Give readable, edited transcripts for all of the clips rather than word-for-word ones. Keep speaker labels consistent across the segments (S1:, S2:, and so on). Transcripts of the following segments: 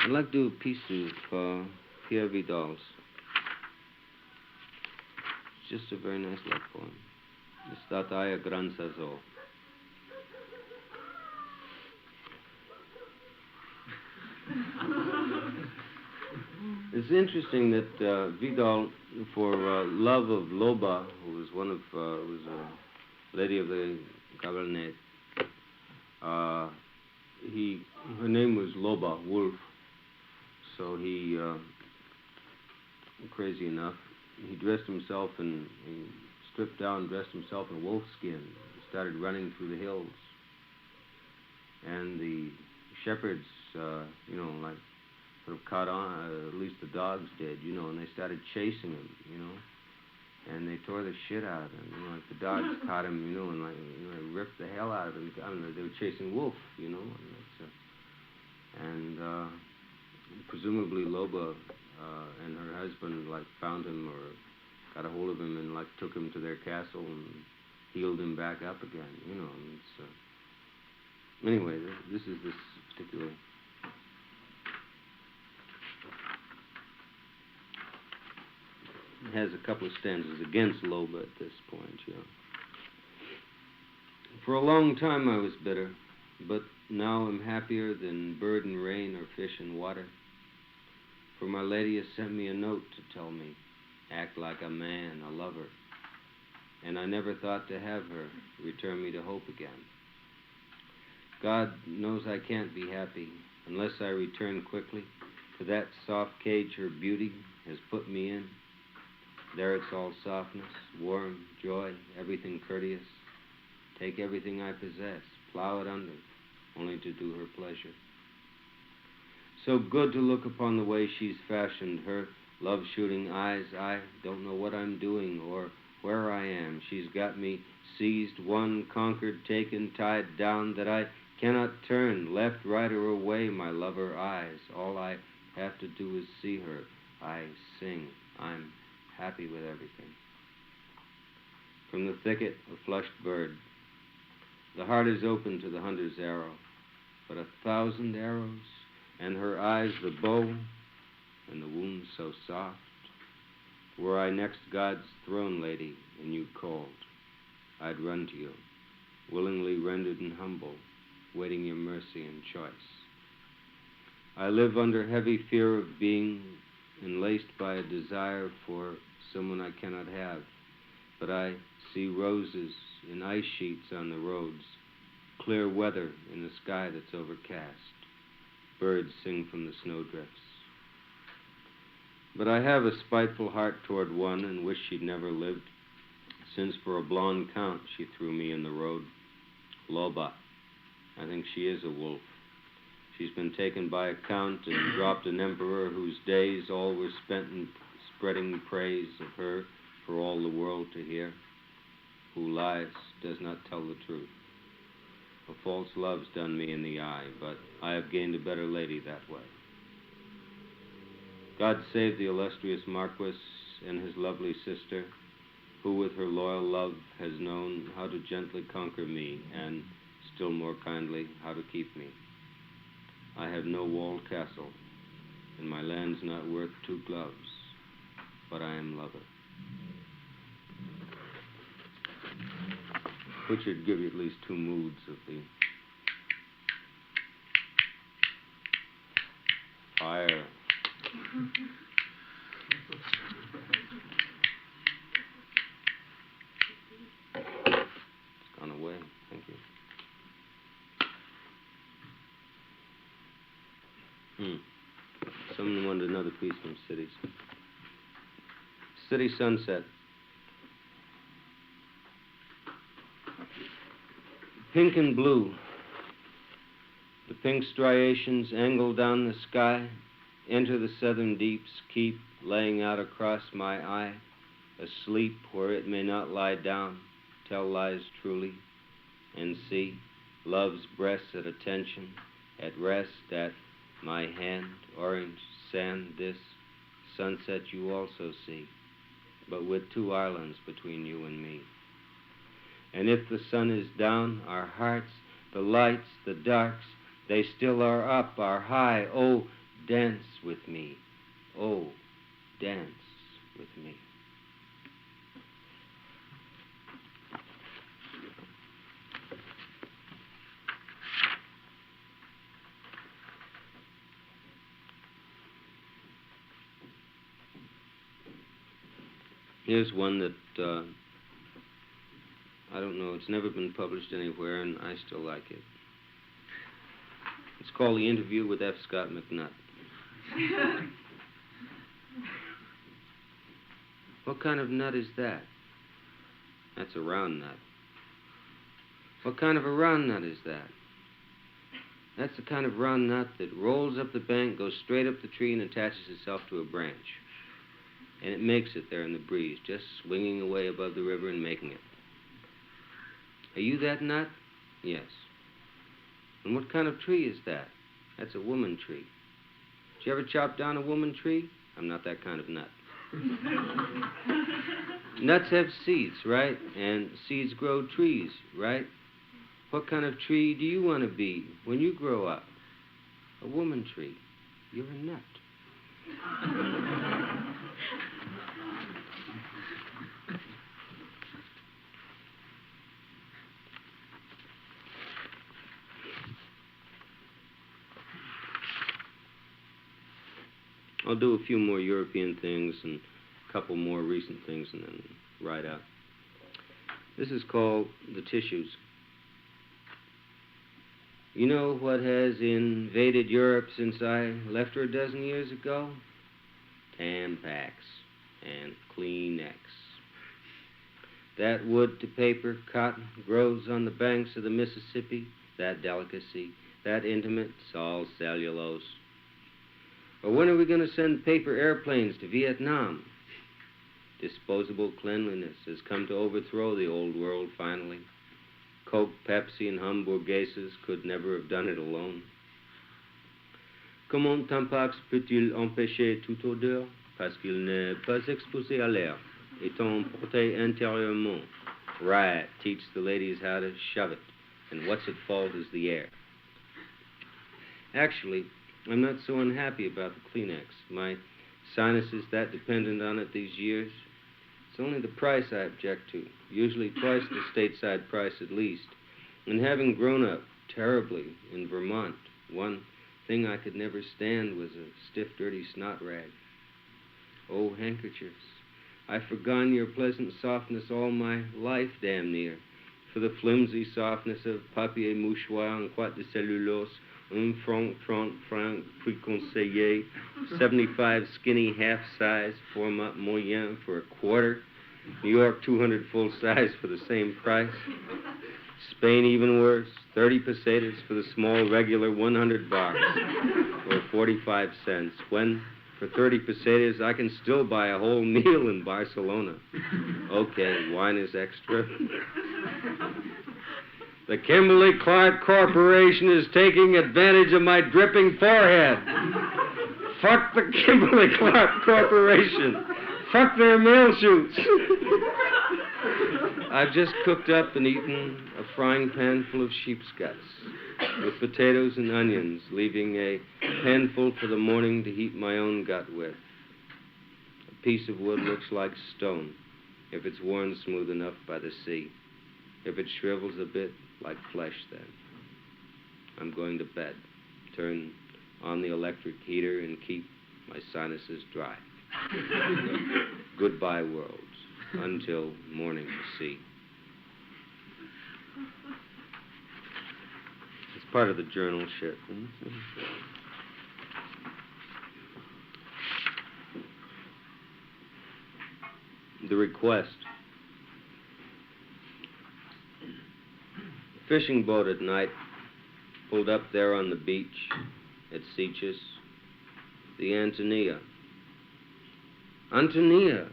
S1: I'd like to do a piece of Pierre Vidal's. It's just a very nice love poem. Stataya Gran Sazo. It's interesting that Vidal, for love of Loba, who was was a lady of the Cabernet, her name was Loba, wolf. So he, crazy enough, he dressed himself he stripped down, dressed himself in wolf skin, started running through the hills. And the shepherds, like, sort of caught on, at least the dogs did, and they started chasing him, and they tore the shit out of him, like the dogs caught him, and they ripped the hell out of him. I mean, they were chasing wolf, and presumably Loba and her husband, like, found him or got a hold of him and, like, took him to their castle and healed him back up again, and it's, anyway, this is this particular. It has a couple of stanzas against Loba at this point, For a long time I was bitter, but now I'm happier than bird and rain or fish and water. For my lady has sent me a note to tell me, act like a man, a lover. And I never thought to have her return me to hope again. God knows I can't be happy unless I return quickly to that soft cage her beauty has put me in. There it's all softness, warm, joy, everything courteous. Take everything I possess, plow it under, only to do her pleasure. So good to look upon the way she's fashioned her love-shooting eyes. I don't know what I'm doing or where I am. She's got me seized, won, conquered, taken, tied down, that I cannot turn left, right, or away my lover eyes. All I have to do is see her. I sing. I'm happy with everything. From the thicket, a flushed bird. The heart is open to the hunter's arrow, but 1,000 arrows, and her eyes the bow, and the wound so soft. Were I next God's throne, lady, and you called, I'd run to you, willingly rendered and humble, waiting your mercy and choice. I live under heavy fear of being enlaced by a desire for someone I cannot have, but I see roses in ice sheets on the roads, clear weather in the sky that's overcast. Birds sing from the snowdrifts. But I have a spiteful heart toward one and wish she'd never lived, since for a blonde count she threw me in the road. Loba. I think she is a wolf. She's been taken by a count and dropped an emperor whose days all were spent in spreading praise of her for all the world to hear. Who lies does not tell the truth. A false love's done me in the eye, but I have gained a better lady that way. God save the illustrious Marquis and his lovely sister, who with her loyal love has known how to gently conquer me and, still more kindly, how to keep me. I have no walled castle, and my land's not worth 2 gloves, but I am lover. Which should give you at least 2 moods of the fire. It's gone away. Thank you. Someone wanted another piece from Cities. City Sunset. Pink and blue. The pink striations angle down the sky, enter the southern deeps, keep laying out across my eye, asleep where it may not lie down, tell lies truly, and see love's breasts at attention, at rest at my hand, orange sand, this sunset you also see, but with 2 islands between you and me. And if the sun is down, our hearts, the lights, the darks, they still are up, are high. Oh, dance with me. Oh, dance with me. Here's one that, I don't know, it's never been published anywhere, and I still like it. It's called The Interview with F. Scott McNutt. What kind of nut is that? That's a round nut. What kind of a round nut is that? That's the kind of round nut that rolls up the bank, goes straight up the tree, and attaches itself to a branch. And it makes it there in the breeze, just swinging away above the river and making it. Are you that nut? Yes. And what kind of tree is that? That's a woman tree. Did you ever chop down a woman tree? I'm not that kind of nut. Nuts have seeds, right? And seeds grow trees, right? What kind of tree do you want to be when you grow up? A woman tree. You're a nut. I'll do a few more European things and a couple more recent things and then write out. This is called The Tissues. You know what has invaded Europe since I left her a dozen years ago? Tampax and Kleenex. That wood to paper cotton grows on the banks of the Mississippi, that delicacy, that intimate, it's all cellulose. Or when are we going to send paper airplanes to Vietnam? Disposable cleanliness has come to overthrow the old world finally. Coke, Pepsi, and Hamburguesas could never have done it alone. Comment Tampax peut-il empêcher toute odeur? Parce qu'il n'est pas exposé à l'air, étant porté intérieurement. Right, teach the ladies how to shove it. And what's at fault is the air. Actually, I'm not so unhappy about the Kleenex. My sinus is that dependent on it these years. It's only the price I object to, usually twice the stateside price at least. And having grown up terribly in Vermont, one thing I could never stand was a stiff, dirty snot rag. Oh, handkerchiefs, I've forgone your pleasant softness all my life, damn near, for the flimsy softness of papier mouchoir en coite de cellulose, un franc, 30 francs, préconseillé, 75 skinny half-size, format moyen for a quarter, New York 200 full-size for the same price, Spain even worse, 30 pesetas for the small regular 100 box, or 45 cents, when for 30 pesetas I can still buy a whole meal in Barcelona. Okay, wine is extra. The Kimberly-Clark Corporation is taking advantage of my dripping forehead. Fuck the Kimberly-Clark Corporation. Fuck their mail chutes. I've just cooked up and eaten a frying pan full of sheep's guts with potatoes and onions, leaving a panful for the morning to heat my own gut with. A piece of wood looks like stone if it's worn smooth enough by the sea. If it shrivels a bit, like flesh then. I'm going to bed, turn on the electric heater and keep my sinuses dry. Goodbye, world, until morning to see. It's part of the journal shit. The request. Fishing boat at night, pulled up there on the beach at Seiches, the Antonia. Antonia!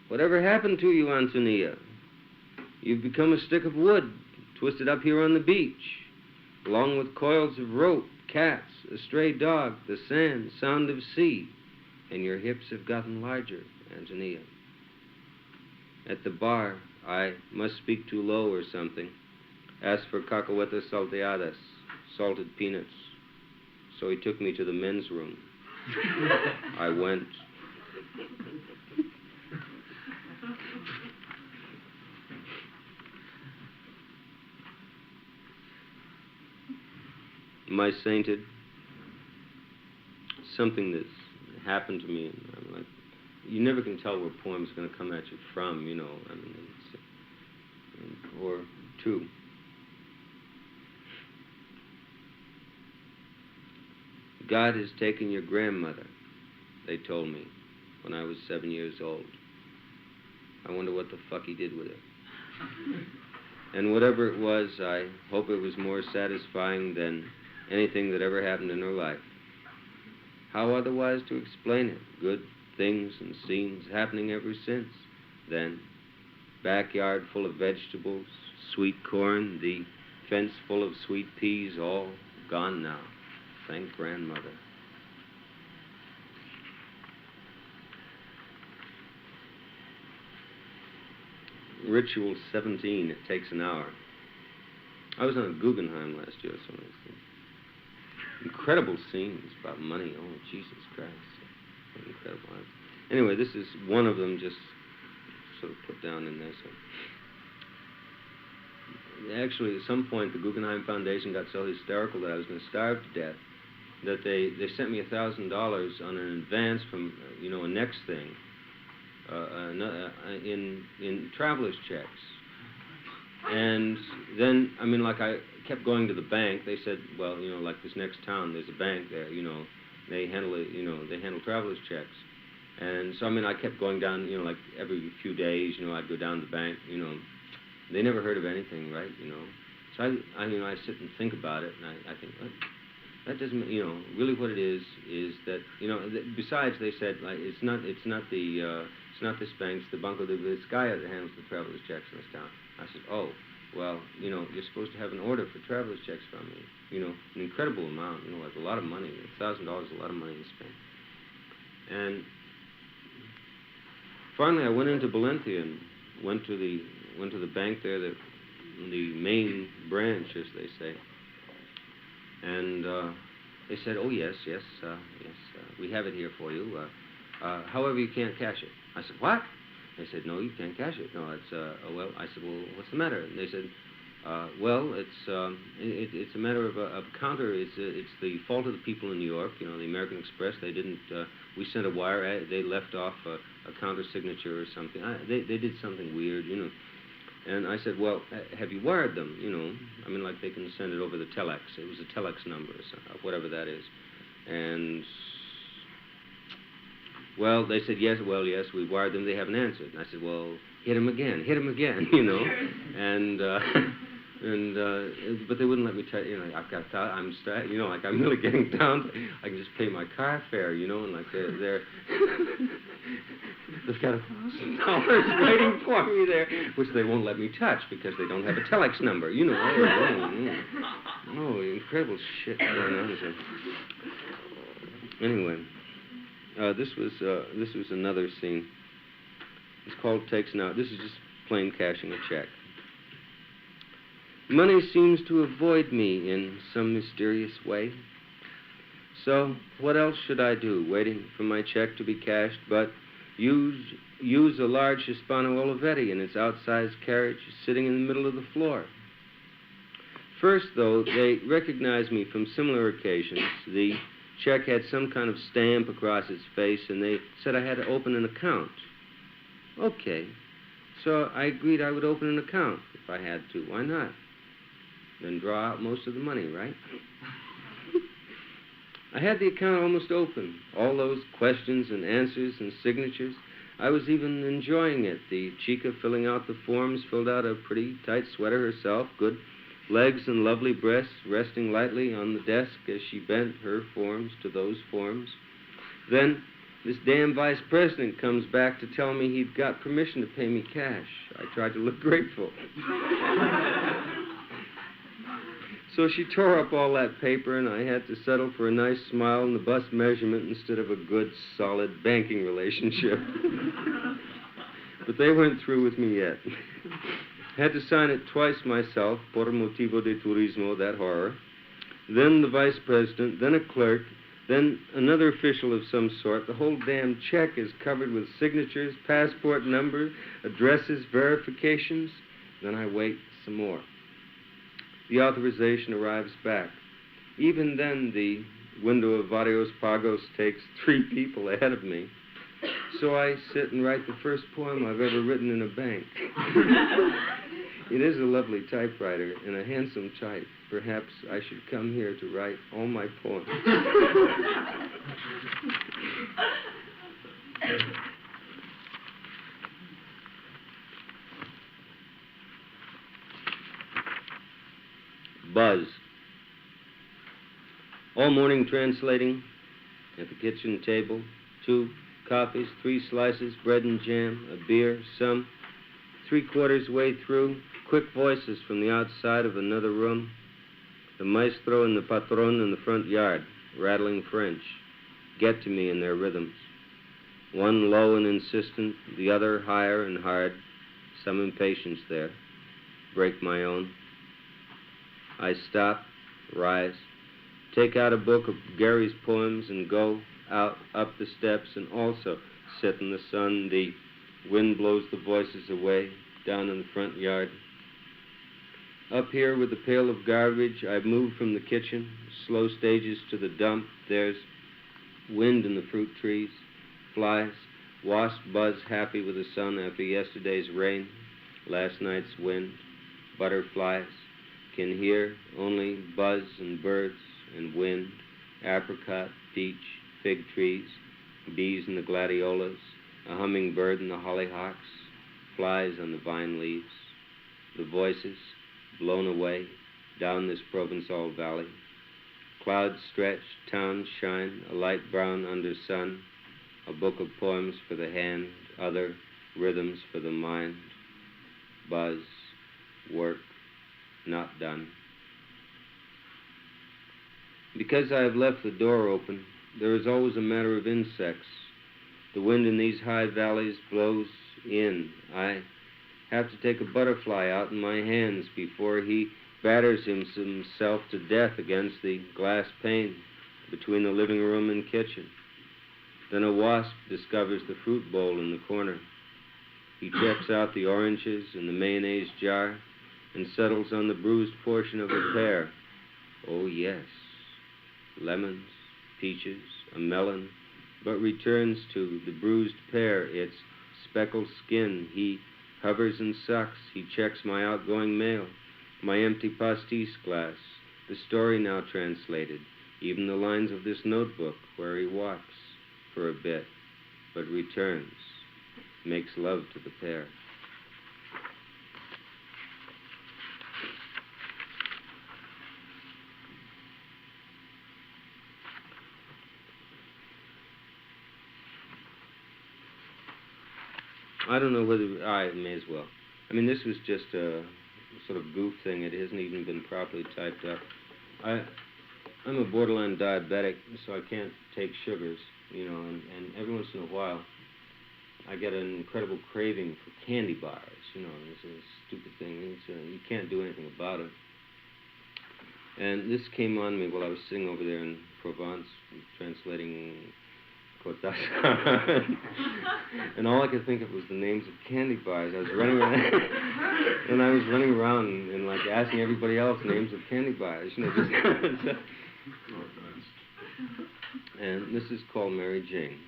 S1: Whatever happened to you, Antonia? You've become a stick of wood, twisted up here on the beach, along with coils of rope, cats, a stray dog, the sand, sound of sea, and your hips have gotten larger, Antonia. At the bar, I must speak too low or something. Ask for cacahuetas salteadas, salted peanuts, So he took me to the men's room. I went. My sainted, something that's happened to me, and I'm like, you never can tell where a poem's going to come at you from, you know. I mean, or two. God has taken your grandmother, they told me, when I was 7 years old. I wonder what the fuck he did with it. And whatever it was, I hope it was more satisfying than anything that ever happened in her life. How otherwise to explain it? Good things and scenes happening ever since then. Backyard full of vegetables, sweet corn, the fence full of sweet peas, all gone now. Thank grandmother. Ritual 17, it takes an hour. I was on a Guggenheim last year, so incredible scenes about money. Oh, Jesus Christ. Incredible. Anyway, this is one of them, just sort of put down in there. So. Actually, at some point, the Guggenheim Foundation got so hysterical that I was going to starve to death that they sent me $1,000 on an advance from, a next thing, in traveler's checks. And then, I kept going to the bank. They said, well, like this next town, there's a bank there, they handle it, they handle traveler's checks. And so, I kept going down, like every few days, I'd go down to the bank, They never heard of anything, right, So I sit and think about it, and I think, well, that doesn't, really what it is that, besides they said, like, it's not this bank, it's the Banco de Vizcaya that handles the traveler's checks in this town. I said, oh, well, you're supposed to have an order for traveler's checks from me, an incredible amount, like a lot of money. $1,000 is a lot of money in Spain. And finally, I went into Valencia and went to the bank there, the main branch, as they say. And they said, oh, yes, we have it here for you. However, you can't cash it. I said, what? They said, no, you can't cash it. No, it's, well, I said, well, what's the matter? And they said, well, it's a matter of a counter. It's the fault of the people in New York. The American Express, they didn't, we sent a wire, they left off a counter signature or something. They did something weird, And I said, well, have you wired them, like they can send it over the telex. It was a telex number, or whatever that is. And, well, they said, yes, we wired them. They haven't answered. And I said, well, hit them again, And, but they wouldn't let me tell I'm really getting down. I can just pay my car fare, and like they've got $1,000 waiting for me there, which they won't let me touch because they don't have a telex number, Oh, incredible shit. I don't know. Anyway, this was another scene. It's called Takes Now. This is just plain cashing a check. Money seems to avoid me in some mysterious way. So what else should I do, waiting for my check to be cashed, but use a large Hispano Olivetti in its outsized carriage sitting in the middle of the floor? First, though, they recognized me from similar occasions. The check had some kind of stamp across its face, and they said I had to open an account. Okay. So I agreed I would open an account if I had to. Why not? Then draw out most of the money, right? I had the account almost open. All those questions and answers and signatures. I was even enjoying it. The chica filling out the forms filled out a pretty tight sweater herself, good legs and lovely breasts resting lightly on the desk as she bent her forms to those forms. Then this damn vice president comes back to tell me he'd got permission to pay me cash. I tried to look grateful. So she tore up all that paper, and I had to settle for a nice smile and the bust measurement instead of a good, solid banking relationship. But they weren't through with me yet. Had to sign it twice myself, por motivo de turismo, that horror. then the vice president, then a clerk, then another official of some sort. The whole damn check is covered with signatures, passport numbers, addresses, verifications. Then I wait some more. The authorization arrives back. Even then, the window of Varios Pagos takes 3 people ahead of me. So I sit and write the first poem I've ever written in a bank. It is a lovely typewriter and a handsome type. Perhaps I should come here to write all my poems. Buzz. All morning translating at the kitchen table. 2 coffees, 3 slices, bread and jam, a beer, some. 3/4 way through, quick voices from the outside of another room. The maestro and the patron in the front yard, rattling French, get to me in their rhythms. One low and insistent, the other higher and hard. Some impatience there. Break my own. I stop, rise, take out a book of Gary's poems and go out up the steps and also sit in the sun. The wind blows the voices away down in the front yard. Up here with the pail of garbage, I've moved from the kitchen, slow stages to the dump. There's wind in the fruit trees, flies, wasps buzz happy with the sun after yesterday's rain, last night's wind, butterflies, can hear only buzz and birds and wind, apricot, peach, fig trees, bees in the gladiolas, a hummingbird in the hollyhocks, flies on the vine leaves, the voices blown away down this Provencal valley. Clouds stretch, towns shine, a light brown under sun, a book of poems for the hand, other rhythms for the mind. Buzz, work, not done. Because I have left the door open, there is always a matter of insects. The wind in these high valleys blows in. I have to take a butterfly out in my hands before he batters himself to death against the glass pane between the living room and kitchen. Then a wasp discovers the fruit bowl in the corner. He checks out the oranges in the mayonnaise jar and settles on the bruised portion of a pear. Oh, yes, lemons, peaches, a melon, but returns to the bruised pear, its speckled skin. He hovers and sucks. He checks my outgoing mail, my empty pastis glass, the story now translated, even the lines of this notebook where he walks for a bit, but returns, makes love to the pear. I don't know whether, I may as well. I mean, this was just a sort of goof thing. It hasn't even been properly typed up. I'm a borderline diabetic, so I can't take sugars, you know, and every once in a while I get an incredible craving for candy bars, you know, and it's a stupid thing. You can't do anything about it. And this came on me while I was sitting over there in Provence, translating and all I could think of was the names of candy bars. I was running around, and I was running around and like asking everybody else names of candy bars, you know. Just and this is called Mary Jane.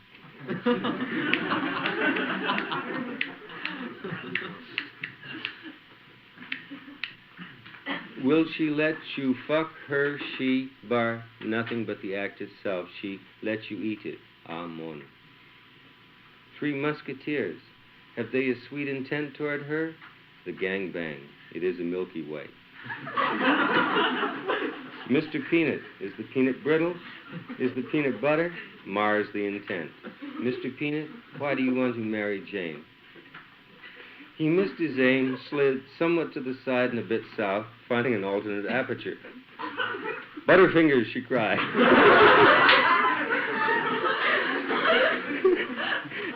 S1: Will she let you fuck her, she, bar, nothing but the act itself. She let you eat it. Mon. 3 musketeers. Have they a sweet intent toward her? The gangbang. It is a Milky Way. Mr. Peanut. Is the peanut brittle? Is the peanut butter? Mars the intent. Mr. Peanut, why do you want to marry Jane? He missed his aim, slid somewhat to the side and a bit south, finding an alternate aperture. Butterfingers, she cried.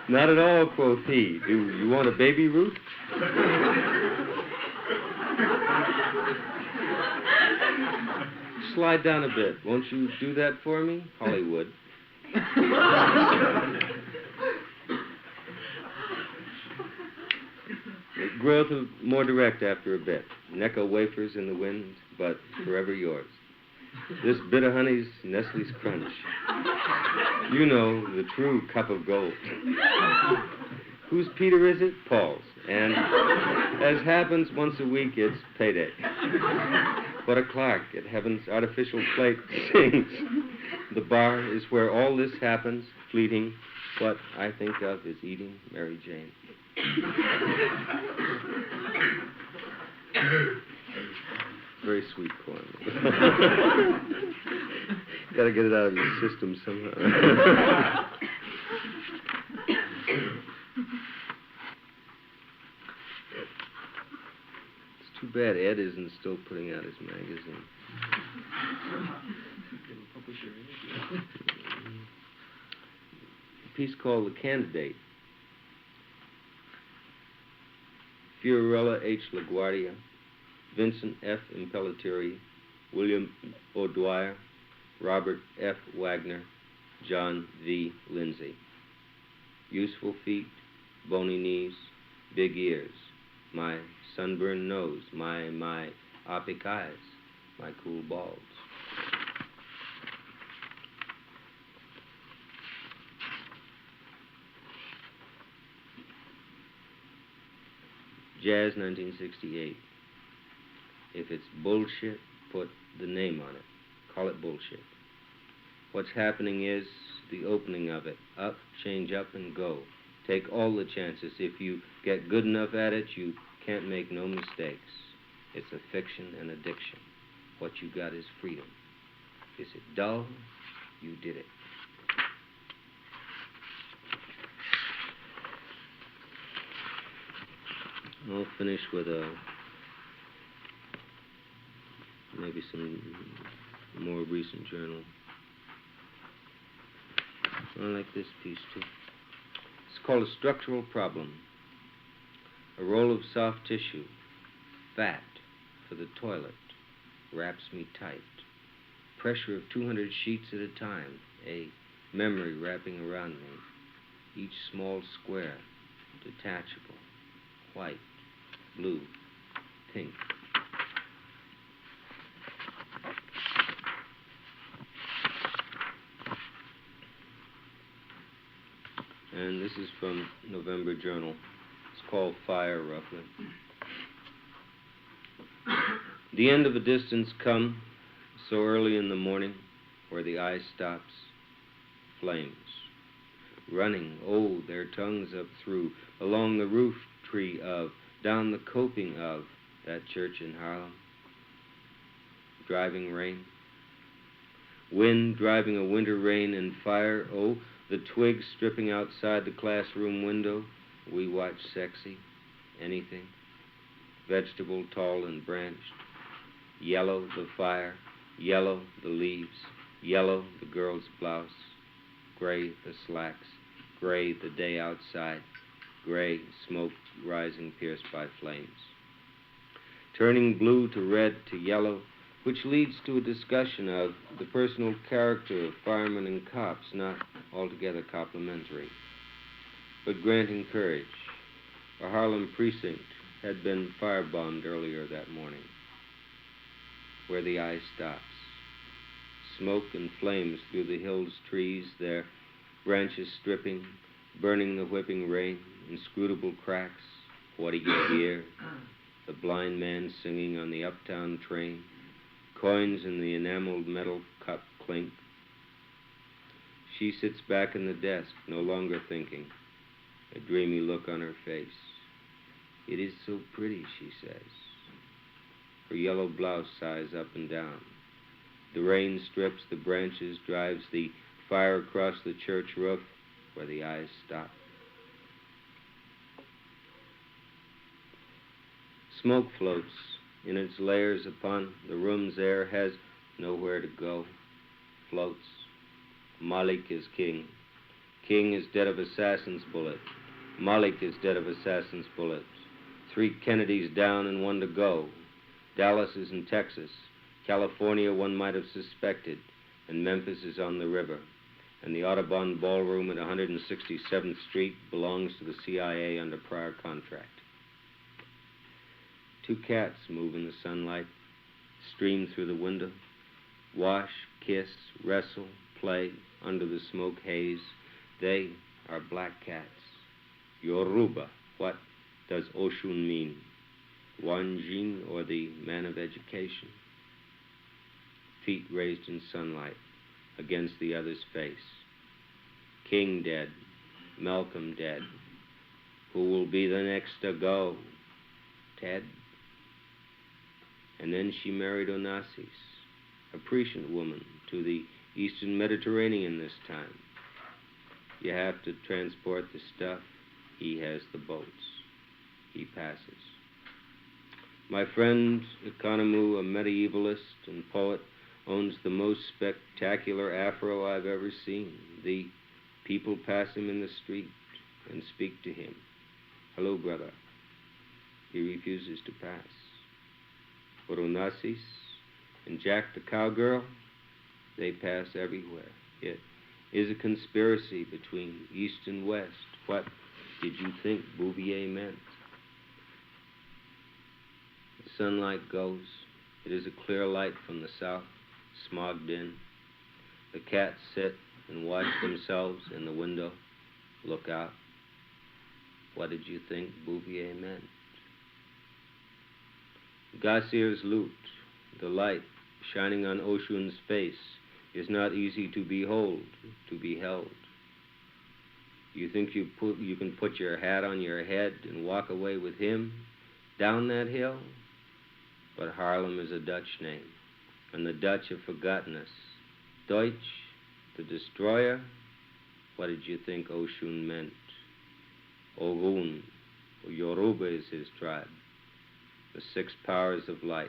S1: Not at all, quoth he. Do you want a baby Ruth? slide down a bit. Won't you do that for me? Hollywood. Growth of more direct after a bit. Necco wafers in the wind, but forever yours. This bit of honey's Nestle's Crunch. You know, the true cup of gold. Whose Peter is it? Paul's. And as happens once a week, it's payday. What a clock at heaven's artificial plate sings. The bar is where all this happens, fleeting. What I think of is eating Mary Jane. Very sweet poem. Gotta get it out of your system somehow. It's too bad Ed isn't still putting out his magazine. A piece called The Candidate. Fiorella H. LaGuardia, Vincent F. Impellitteri, William O'Dwyer, Robert F. Wagner, John V. Lindsay. Useful feet, bony knees, big ears, my sunburned nose, my opic eyes, my cool balls. Jazz, 1968. If it's bullshit, put the name on it. Call it bullshit. What's happening is the opening of it. Up, change up, and go. Take all the chances. If you get good enough at it, you can't make no mistakes. It's a fiction and addiction. What you got is freedom. Is it dull? You did it. I'll finish with maybe some more recent journal. I like this piece too. It's called A Structural Problem. A roll of soft tissue, fat for the toilet, wraps me tight. Pressure of 200 sheets at a time, a memory wrapping around me. Each small square, detachable, white, blue, pink. And this is from November Journal. It's called Fire, roughly. The end of a distance come, so early in the morning, where the eye stops. Flames. Running, oh, their tongues up through, along the roof tree of, down the coping of, that church in Harlem. Driving rain. Wind driving a winter rain and fire, oh, the twigs stripping outside the classroom window. We watch sexy, anything. Vegetable, tall and branched. Yellow, the fire. Yellow, the leaves. Yellow, the girl's blouse. Gray, the slacks. Gray, the day outside. Gray, smoke rising pierced by flames. Turning blue to red to yellow, which leads to a discussion of the personal character of firemen and cops, not altogether complimentary, but granting courage. A Harlem precinct had been firebombed earlier that morning, where the eye stops. Smoke and flames through the hills' trees, their branches stripping, burning the whipping rain, inscrutable cracks, what do you hear? The blind man singing on the uptown train, coins in the enameled metal cup clink. She sits back in the desk, no longer thinking, a dreamy look on her face. It is so pretty, she says. Her yellow blouse sighs up and down. The rain strips the branches, drives the fire across the church roof, where the eyes stop. Smoke floats in its layers upon the room's air, has nowhere to go, floats. Malik is king. King is dead of assassin's bullet. Malik is dead of assassin's bullets. 3 Kennedys down and 1 to go. Dallas is in Texas. California one might have suspected, and Memphis is on the river, and the Audubon Ballroom at 167th Street belongs to the CIA under prior contract. Two cats move in the sunlight, stream through the window, wash, kiss, wrestle, play under the smoke haze. They are black cats. Yoruba, what does Oshun mean? Wanjin, or the man of education? Feet raised in sunlight against the other's face. King dead, Malcolm dead. Who will be the next to go? Ted? And then she married Onassis, a prescient woman to the Eastern Mediterranean this time. You have to transport the stuff. He has the boats. He passes. My friend Economou, a medievalist and poet, owns the most spectacular afro I've ever seen. The people pass him in the street and speak to him. Hello, brother. He refuses to pass. For Onassis and Jack the cowgirl, they pass everywhere. It is a conspiracy between East and West. What did you think Bouvier meant? The sunlight goes. It is a clear light from the south, smogged in. The cats sit and watch themselves in the window, look out. What did you think Bouvier meant? Gassier's lute, the light shining on Oshun's face, is not easy to behold, to be held. You think you can put your hat on your head and walk away with him down that hill? But Harlem is a Dutch name, and the Dutch have forgotten us. Deutsch, the destroyer. What did you think Oshun meant? Ogun, Yoruba is his tribe. The six powers of light,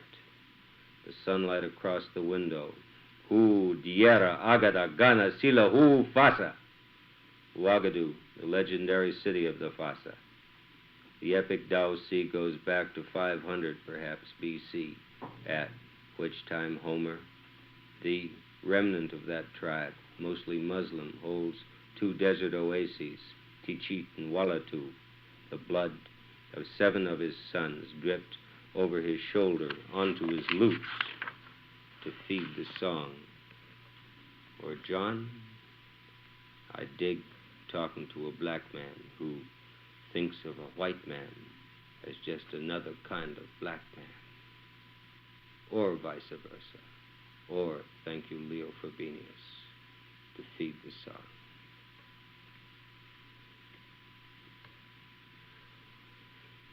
S1: the sunlight across the window. Hu, Diera, Agada, Ghana, Sila, Hu, Fasa. Ouagadougou, the legendary city of the Fasa. The epic Tao Si goes back to 500, perhaps, B.C., at which time Homer, the remnant of that tribe, mostly Muslim, holds two desert oases, Tichit and Wallatu. The blood of 7 of his sons dripped over his shoulder onto his lute to feed the song. Or John, I dig talking to a black man who thinks of a white man as just another kind of black man. Or vice versa. Or, thank you, Leo Frobenius, to feed the song.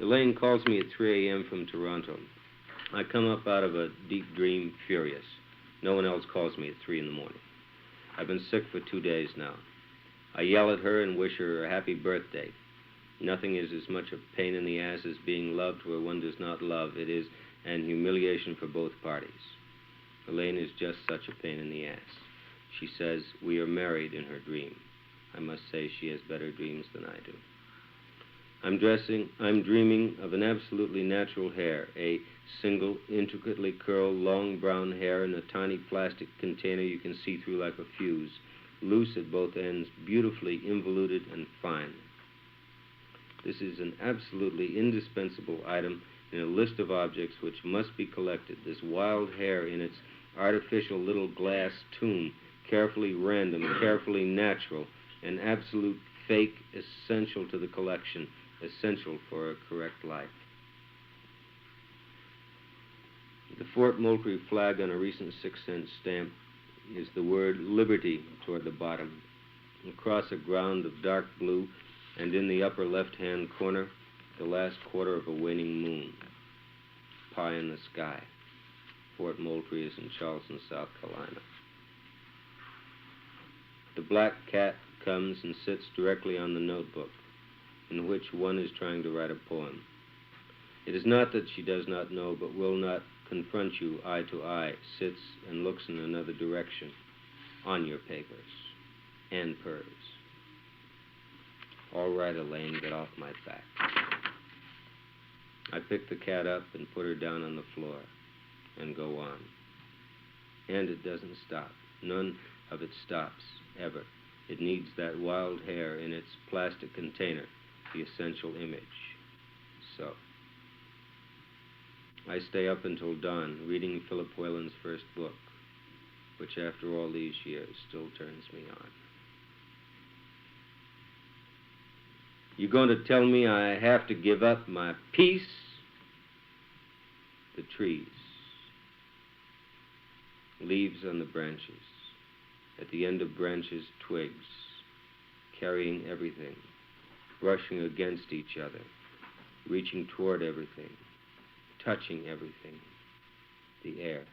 S1: Elaine calls me at 3 a.m. from Toronto. I come up out of a deep dream furious. No one else calls me at 3 in the morning. I've been sick for 2 days now. I yell at her and wish her a happy birthday. Nothing is as much a pain in the ass as being loved where one does not love. It is an humiliation for both parties. Elaine is just such a pain in the ass. She says we are married in her dream. I must say she has better dreams than I do. I'm dreaming of an absolutely natural hair, a single, intricately curled, long brown hair in a tiny plastic container you can see through like a fuse, loose at both ends, beautifully involuted and fine. This is an absolutely indispensable item in a list of objects which must be collected. This wild hair in its artificial little glass tomb, carefully random, carefully natural, an absolute fake, essential to the collection, essential for a correct life. The Fort Moultrie flag on a recent 6-cent stamp is the word liberty toward the bottom. Across a ground of dark blue, and in the upper left-hand corner, the last quarter of a waning moon. Pie in the sky. Fort Moultrie is in Charleston, South Carolina. The black cat comes and sits directly on the notebook, in which one is trying to write a poem. It is not that she does not know, but will not confront you eye to eye, sits and looks in another direction, on your papers, and purrs. All right, Elaine, get off my back. I pick the cat up and put her down on the floor and go on. And it doesn't stop. None of it stops, ever. It needs that wild hair in its plastic container, the essential image. So, I stay up until dawn, reading Philip Whelan's first book, which after all these years still turns me on. You're going to tell me I have to give up my peace? The trees. Leaves on the branches. At the end of branches, twigs. Carrying everything. Brushing against each other. Reaching toward everything. Touching everything. The air.